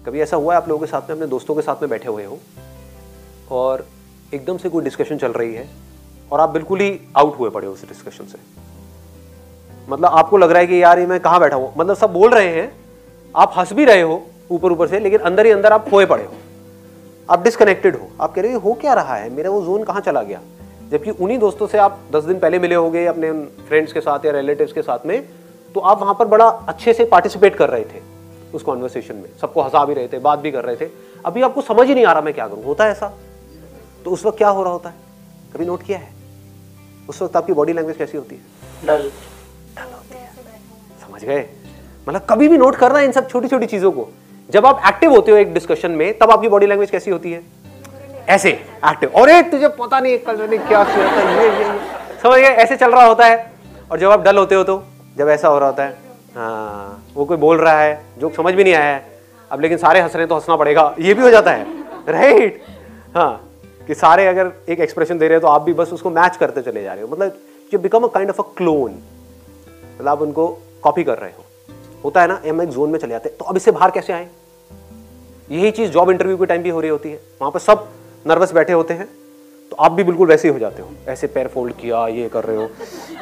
कभी ऐसा हुआ है आप लोगों के साथ में, अपने दोस्तों के साथ में बैठे हुए हो और एकदम से कोई डिस्कशन चल रही है और आप बिल्कुल ही आउट हुए पड़े हो उस डिस्कशन से, मतलब आपको लग रहा है कि यार ये मैं कहाँ बैठा हूँ, मतलब सब बोल रहे हैं, आप हंस भी रहे हो ऊपर ऊपर से, लेकिन अंदर ही अंदर आप खोए पड़े हो, आप डिस्कनेक्टेड हो, आप कह रहे हो क्या रहा है, मेरा वो जोन कहाँ चला गया। जबकि उन्हीं दोस्तों से आप 10 दिन पहले मिले होंगे अपने फ्रेंड्स के साथ या रिलेटिव्स के साथ में, तो आप वहां पर बड़ा अच्छे से पार्टिसिपेट कर रहे थे उस कॉन्वर्सेशन में, सबको हंसा भी रहे थे, बात भी कर रहे थे। अभी आपको समझ ही नहीं आ रहा मैं क्या करूं, होता है ऐसा। तो उस वक्त क्या हो रहा होता है, कभी नोट किया है? उस वक्त आपकी बॉडी लैंग्वेज कैसी होती है? डल होती है। समझ गए? मतलब कभी भी नोट करना इन सब छोटी छोटी चीजों को। जब आप एक्टिव होते हो एक डिस्कशन में, तब आपकी बॉडी लैंग्वेज कैसी होती है? ऐसे एक्टिव, और तुझे पता नहीं कल मैंने क्या किया था, ये समझ गए, ऐसे चल रहा होता है। और जब आप डल होते हो तो जब ऐसा हो रहा होता है, हाँ वो कोई बोल रहा है जो समझ भी नहीं आया है अब, लेकिन सारे हंस रहे हैं तो हंसना पड़ेगा, ये भी हो जाता है, राइट। हाँ, कि सारे अगर एक एक्सप्रेशन दे रहे हैं तो आप भी बस उसको मैच करते चले जा रहे हो, मतलब you become a kind of a clone, मतलब आप उनको कॉपी कर रहे हो। होता है ना, हम एक जोन में चले जाते हैं। तो अब इससे बाहर कैसे आए? यही चीज जॉब इंटरव्यू के टाइम भी हो रही होती है, वहां पर सब नर्वस बैठे होते हैं, तो आप भी बिल्कुल वैसे ही हो जाते हो, ऐसे पैर फोल्ड किया, ये कर रहे हो,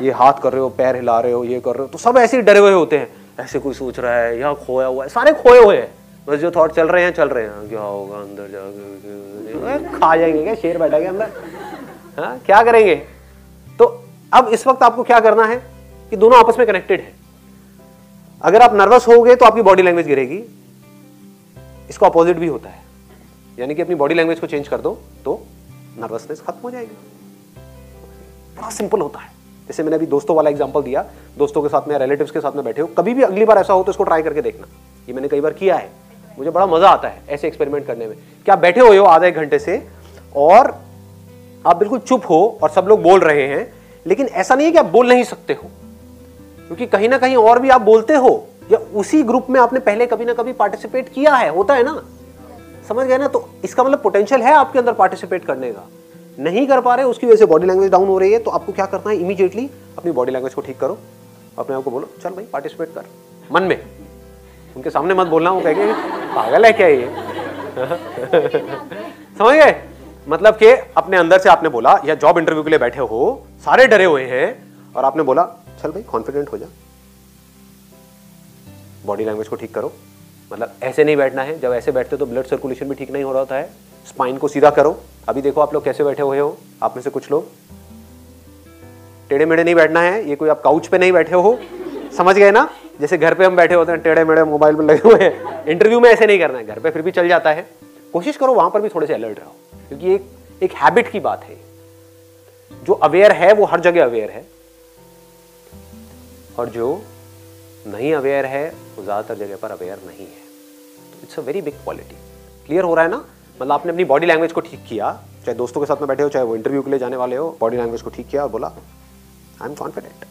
ये हाथ कर रहे हो, पैर हिला रहे हो, ये कर रहे हो, तो सब ऐसे ही डरे हुए होते हैं, ऐसे कोई सोच रहा है या खोया हुआ है, सारे खोए हुए हैं, बस जो थॉट चल रहे हैं क्या होगा अंदर जाके, खा जाएंगे क्या, शेर बैठा गया अंदर, हाँ क्या करेंगे। तो अब इस वक्त आपको क्या करना है कि दोनों आपस में कनेक्टेड है। अगर आप नर्वस होगे तो आपकी बॉडी लैंग्वेज गिरेगी, इसका अपोजिट भी होता है, यानी कि अपनी बॉडी लैंग्वेज को चेंज कर दो तो नर्वसनेस खत्म हो जाएगी। बड़ा सिंपल होता है। जैसे मैंने अभी दोस्तों वाला एग्जांपल दिया, दोस्तों के साथ में, रिलेटिव्स के साथ में बैठे हो, कभी भी अगली बार ऐसा हो तो इसको ट्राई करके देखना। ये मैंने कई बार किया है, मुझे बड़ा मजा आता है ऐसे एक्सपेरिमेंट करने में। क्या बैठे हुए हो आधा एक घंटे से और आप बिल्कुल चुप हो और सब लोग बोल रहे हैं, लेकिन ऐसा नहीं है कि आप बोल नहीं सकते हो, क्योंकि कहीं ना कहीं और भी आप बोलते हो, या उसी ग्रुप में आपने पहले कभी ना कभी पार्टिसिपेट किया है, होता है ना, समझ गए ना। तो इसका मतलब पोटेंशियल है आपके अंदर पार्टिसिपेट करने का, नहीं कर पा रहे, उसकी वजह से बॉडी लैंग्वेज डाउन हो रही है। तो आपको क्या करना है, इमीडिएटली अपनी बॉडी लैंग्वेज को ठीक करो, अपने आप को बोलो चल भाई पार्टिसिपेट कर, मन में, उनके सामने मत बोलना, वो कहेंगे पागल है क्या ये समझ गए? मतलब कि अपने अंदर से आपने बोला, या जॉब इंटरव्यू के लिए बैठे हो, सारे डरे हुए हैं और आपने बोला चल भाई कॉन्फिडेंट हो जा, बॉडी लैंग्वेज को ठीक करो। मतलब ऐसे नहीं बैठना है, जब ऐसे बैठते हो तो ब्लड सर्कुलेशन भी ठीक नहीं हो रहा होता है। स्पाइन को सीधा करो। अभी देखो आप लोग कैसे बैठे हुए हो, आप में से कुछ लोग टेढ़े मेढ़े नहीं बैठना है, ये कोई आप काउच पे नहीं बैठे हो, समझ गए ना। जैसे घर पे हम बैठे होते हैं टेढ़े मेढ़े मोबाइल पे लगे हुए हैं, इंटरव्यू में ऐसे नहीं करना है, घर पे फिर भी चल जाता है। कोशिश करो वहां पर भी थोड़े से अलर्ट रहो, क्योंकि एक हैबिट की बात है। जो अवेयर है वो हर जगह अवेयर है, और जो नहीं अवेयर है वो ज्यादातर जगह पर अवेयर नहीं है। तो it's a very big quality. Clear हो रहा है ना? मतलब आपने अपनी बॉडी लैंग्वेज को ठीक किया, चाहे दोस्तों के साथ में बैठे हो, चाहे वो इंटरव्यू के लिए जाने वाले हो, बॉडी लैंग्वेज को ठीक किया और बोला I am confident,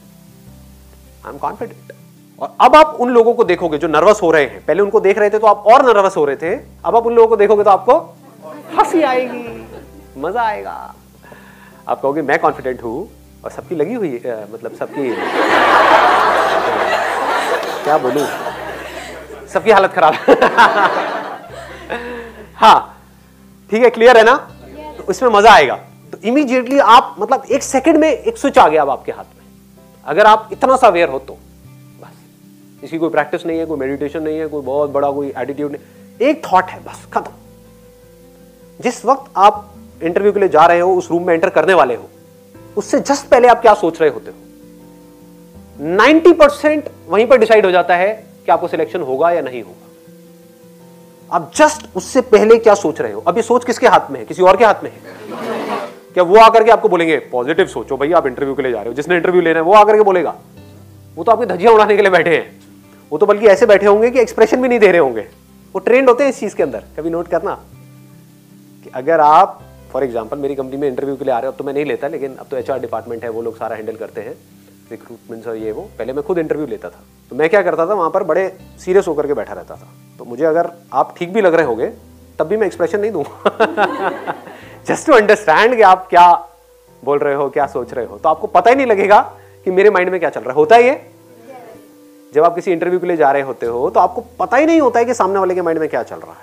I am confident. और अब आप उन लोगों को देखोगे जो नर्वस हो रहे हैं, पहले उनको देख रहे थे तो आप और नर्वस हो रहे थे, अब आप उन लोगों को देखोगे तो आपको हंसी आएगी, मजा आएगा। आप कहोगे मैं कॉन्फिडेंट हूं, और सबकी लगी हुई मतलब सबकी क्या बोलूं, सबकी हालत खराब हाँ ठीक है, क्लियर है ना? तो इसमें मजा आएगा। तो इमीडिएटली आप मतलब एक सेकंड में एक स्विच आ गया अब आपके हाथ में, अगर आप इतना सा अवेयर हो तो। बस इसकी कोई प्रैक्टिस नहीं है, कोई मेडिटेशन नहीं है, कोई बहुत बड़ा कोई एटीट्यूड नहीं, एक थॉट है बस, खत्म। जिस वक्त आप इंटरव्यू के लिए जा रहे हो, उस रूम में एंटर करने वाले हो, उससे जस्ट पहले आप क्या सोच रहे होते हो, 90% वहीं पर डिसाइड हो जाता है कि आपको सिलेक्शन होगा या नहीं होगा। आप जस्ट उससे पहले क्या सोच रहे हो। अब ये सोच किसके हाथ में है? किसी और के हाथ में है क्या? वो आकर के आपको बोलेंगे पॉजिटिव सोचो भाई, आप इंटरव्यू के लिए जा रहे हो, जिसने इंटरव्यू लेना है वो आकर के बोलेगा? वो तो आपकी धज्जियां उड़ाने के लिए बैठे हैं, वो तो बल्कि ऐसे बैठे होंगे कि एक्सप्रेशन भी नहीं दे रहे होंगे। वो ट्रेंड होते हैं इस चीज के अंदर। कभी नोट करना कि अगर आप फॉर एग्जाम्पल मेरी कंपनी में इंटरव्यू के लिए आ रहे हो, अब तो मैं नहीं लेता, लेकिन अब तो HR डिपार्टमेंट है, वो लोग सारा हैंडल करते हैं, रिक्रूटमेंट और ये वो। पहले मैं खुद इंटरव्यू लेता था, तो मैं क्या करता था, वहां पर बड़े सीरियस होकर के बैठा रहता था। तो मुझे अगर आप ठीक भी लग रहे होगे तब भी मैं एक्सप्रेशन नहीं दूंगा जस्ट टू अंडरस्टैंड कि आप क्या बोल रहे हो, क्या सोच रहे हो। तो आपको पता ही नहीं लगेगा कि मेरे माइंड में क्या चल रहा है। होता है ये? जब आप किसी इंटरव्यू के लिए जा रहे होते हो तो आपको पता ही नहीं होता है कि सामने वाले के माइंड में क्या चल रहा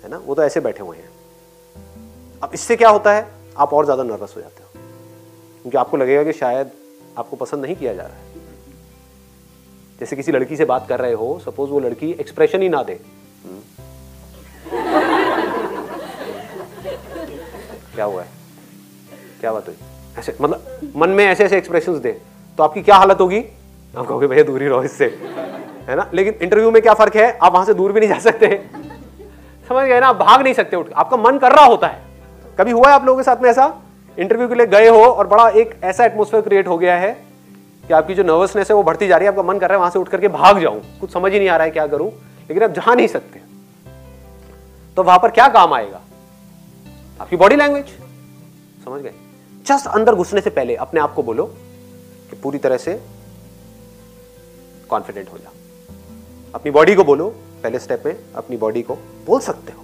है ना, वो तो ऐसे बैठे हुए हैं। अब इससे क्या होता है, आप और ज्यादा नर्वस हो जाते हो, क्योंकि आपको लगेगा कि शायद आपको पसंद नहीं किया जा रहा है। जैसे किसी लड़की से बात कर रहे हो, सपोज वो लड़की एक्सप्रेशन ही ना दे, क्या हुआ है, क्या बात हुई, ऐसे मतलब मन में ऐसे ऐसे एक्सप्रेशंस दे, तो आपकी क्या हालत होगी, आप कहोगे भैया दूर ही रहो इससे, है ना। लेकिन इंटरव्यू में क्या फर्क है, आप वहां से दूर भी नहीं जा सकते, समझ गए ना, आप भाग नहीं सकते उठ, आपका मन कर रहा होता है। कभी हुआ है आप लोगों के साथ में ऐसा, इंटरव्यू के लिए गए हो और बड़ा एक ऐसा एटमॉस्फेयर क्रिएट हो गया है कि आपकी जो नर्वसनेस है वो बढ़ती जा रही है, आपका मन कर रहा है वहां से उठ करके भाग जाऊं, कुछ समझ ही नहीं आ रहा है क्या करूं, लेकिन आप जा नहीं सकते। तो वहां पर क्या काम आएगा, आपकी बॉडी लैंग्वेज, समझ गए। जस्ट अंदर घुसने से पहले अपने आप को बोलो कि पूरी तरह से कॉन्फिडेंट हो जा। अपनी बॉडी को बोलो, पहले स्टेप में अपनी बॉडी को बोल सकते हो,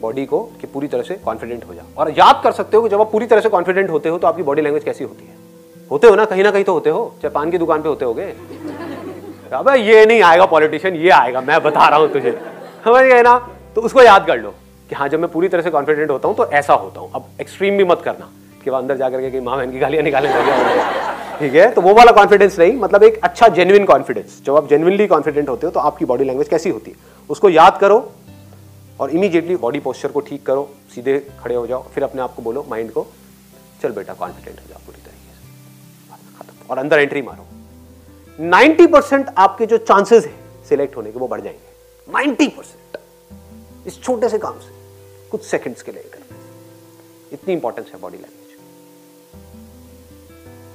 बॉडी को कि पूरी तरह से कॉन्फिडेंट हो जा। और याद कर सकते हो कि जब आप पूरी तरह से कॉन्फिडेंट होते हो तो आपकी बॉडी लैंग्वेज कैसी होती है। होते हो ना, कहीं ना कहीं तो होते हो, चाहे पान की दुकान पे होते होगे, अबे ये नहीं आएगा पॉलिटिशियन, ये आएगा, मैं बता रहा हूं तुझे, समझ गए ना। तो उसको याद कर लो कि हाँ, जब मैं पूरी तरह से कॉन्फिडेंट होता हूं तो ऐसा होता हूं। अब एक्सट्रीम भी मत करना कि वह अंदर जाकर के माँ बहन की गालियां निकालने लगे, ठीक है। तो वो वाला कॉन्फिडेंस नहीं, मतलब एक अच्छा जेन्युइन कॉन्फिडेंस। जब आप जेन्युइनली कॉन्फिडेंट होते हो तो आपकी बॉडी लैंग्वेज कैसी होती है, उसको याद करो और इमीडिएटली बॉडी पोस्चर को ठीक करो, सीधे खड़े हो जाओ, फिर अपने आप को बोलो माइंड को, चल बेटा कॉन्फिडेंट हो जाओ पूरी तरीके से, खत्म, और अंदर एंट्री मारो। 90% आपके जो चांसेस है सिलेक्ट होने के वो बढ़ जाएंगे, 90%, इस छोटे से काम से, कुछ सेकंड्स के लिए करने से। इतनी इंपॉर्टेंस है बॉडी लैंग्वेज।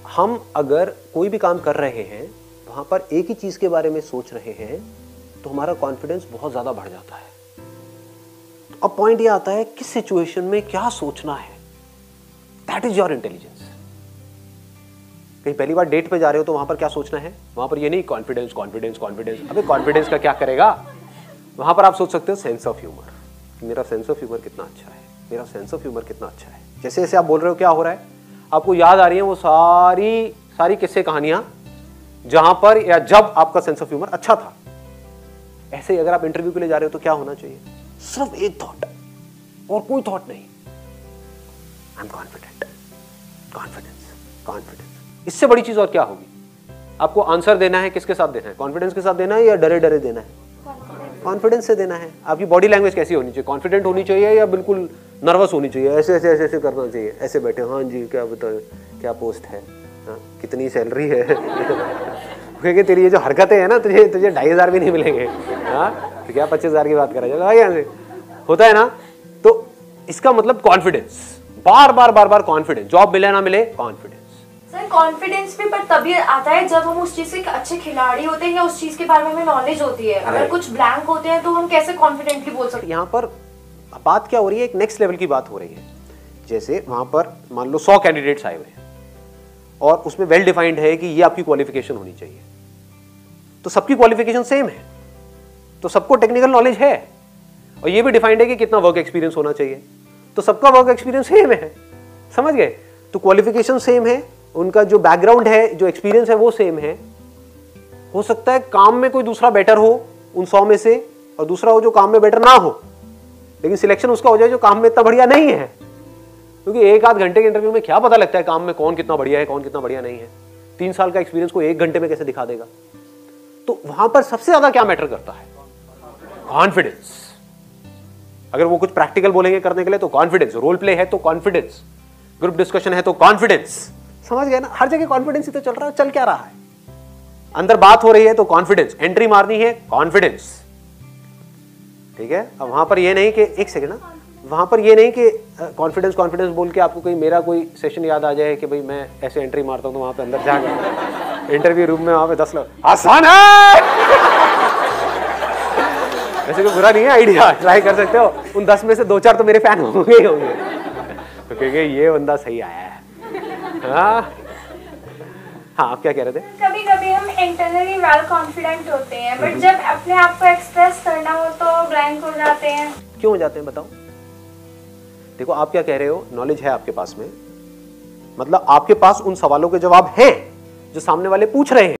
हम अगर कोई भी काम कर रहे हैं वहां पर एक ही चीज के बारे में सोच रहे हैं तो हमारा कॉन्फिडेंस बहुत ज्यादा बढ़ जाता है। तो अब पॉइंट ये आता है किस सिचुएशन में क्या सोचना है, दैट इज योर इंटेलिजेंस। कहीं पहली बार डेट पे जा रहे हो तो वहां पर क्या सोचना है, वहां पर ये नहीं कॉन्फिडेंस कॉन्फिडेंस कॉन्फिडेंस, अबे कॉन्फिडेंस का क्या करेगा, वहां पर आप सोच सकते हो सेंस ऑफ ह्यूमर, मेरा सेंस ऑफ ह्यूमर कितना अच्छा है, मेरा सेंस ऑफ ह्यूमर कितना अच्छा है। जैसे जैसे आप बोल रहे हो क्या हो रहा है, आपको याद आ रही है वो सारी किस्से कहानियां जहां पर या जब आपका सेंस ऑफ ह्यूमर अच्छा था। ऐसे ही अगर आप इंटरव्यू के लिए जा रहे हो तो क्या होना चाहिए, सिर्फ एक थॉट और कोई थॉट नहीं, I am confident, confidence, confidence. इससे बड़ी चीज और क्या होगी। आपको आंसर देना है, किसके साथ देना है, कॉन्फिडेंस के साथ देना है या डरे डरे देना है, कॉन्फिडेंस से देना है। आपकी बॉडी लैंग्वेज कैसी होनी चाहिए, कॉन्फिडेंट होनी चाहिए या बिल्कुल नर्वस होनी चाहिए, ऐसे ऐसे ऐसे ऐसे करना चाहिए, ऐसे बैठे, हाँ जी क्या बताओ, क्या पोस्ट है, हाँ कितनी सैलरी है क्योंकि तेरी ये जो हरकतें हैं ना, तुझे 2,500 भी नहीं मिलेंगे, हाँ तो क्या 25,000 की बात कर रहा है, यहाँ से होता है ना। तो इसका मतलब कॉन्फिडेंस, बार बार बार बार कॉन्फिडेंस, जॉब मिले ना मिले कॉन्फिडेंस। सर कॉन्फिडेंस भी पर तभी आता है जब हम उस चीज के अच्छे खिलाड़ी होते हैं या उस चीज के बारे में हमें नॉलेज होती है। अगर कुछ ब्लैंक होते हैं तो हम कैसे कॉन्फिडेंटली बोल सकते हैं। यहाँ पर बात क्या हो रही है, एक नेक्स्ट लेवल की बात हो रही है। जैसे वहां पर मान लो 100 कैंडिडेट्स आए हुए हैं और उसमें वेल डिफाइंड है कि ये आपकी क्वालिफिकेशन होनी चाहिए, तो सबकी क्वालिफिकेशन सेम है, तो सबको टेक्निकल नॉलेज है, और ये भी डिफाइंड है कि कितना वर्क एक्सपीरियंस होना चाहिए, तो सबका वर्क एक्सपीरियंस सेम है, समझ गए। तो क्वालिफिकेशन सेम है, उनका जो बैकग्राउंड है, जो एक्सपीरियंस है वो सेम है। हो सकता है काम में कोई दूसरा बेटर हो उन 100 में से और दूसरा हो जो काम में बेटर ना हो, लेकिन सिलेक्शन उसका हो जाए जो काम में इतना बढ़िया नहीं है, क्योंकि 1-8 घंटे के इंटरव्यू में क्या पता लगता है काम में कौन कितना बढ़िया है, कौन कितना बढ़िया नहीं है। 3 साल का एक्सपीरियंस को 1 घंटे में कैसे दिखा देगा। तो वहां पर सबसे ज्यादा क्या मैटर करता है, कॉन्फिडेंस। अगर वो कुछ प्रैक्टिकल बोलेंगे करने के लिए तो कॉन्फिडेंस, रोल प्ले है तो कॉन्फिडेंस, ग्रुप डिस्कशन है तो कॉन्फिडेंस, समझ गए ना। हर जगह कॉन्फिडेंस ही तो चल रहा है, चल क्या रहा है, अंदर बात हो रही है तो कॉन्फिडेंस, एंट्री मारनी है कॉन्फिडेंस, ठीक है। अब वहां पर ये नहीं कि एक सेकंड ना, वहां पर ये नहीं कि कॉन्फिडेंस कॉन्फिडेंस बोल के आपको कहीं मेरा कोई सेशन याद आ जाए कि भाई मैं ऐसे एंट्री मारता हूं तो वहां पे अंदर जाकर इंटरव्यू रूम में वहां पे 10 लोग आसान है वैसे कोई बुरा नहीं है आइडिया, ट्राई कर सकते हो। उन 10 में से 2-4 तो मेरे फैन होंगे ही होंगे, तो क्योंकि ये बंदा सही आया है। हाँ आप क्या कह रहे थे। कभी कभी हम इंटरनली वेल कॉन्फिडेंट होते हैं बट जब अपने आप को एक्सप्रेस करना हो तो ब्लैंक हो जाते हैं। क्यों हो जाते हैं बताओ। देखो आप क्या कह रहे हो, नॉलेज है आपके पास में, मतलब आपके पास उन सवालों के जवाब हैं जो सामने वाले पूछ रहे हैं।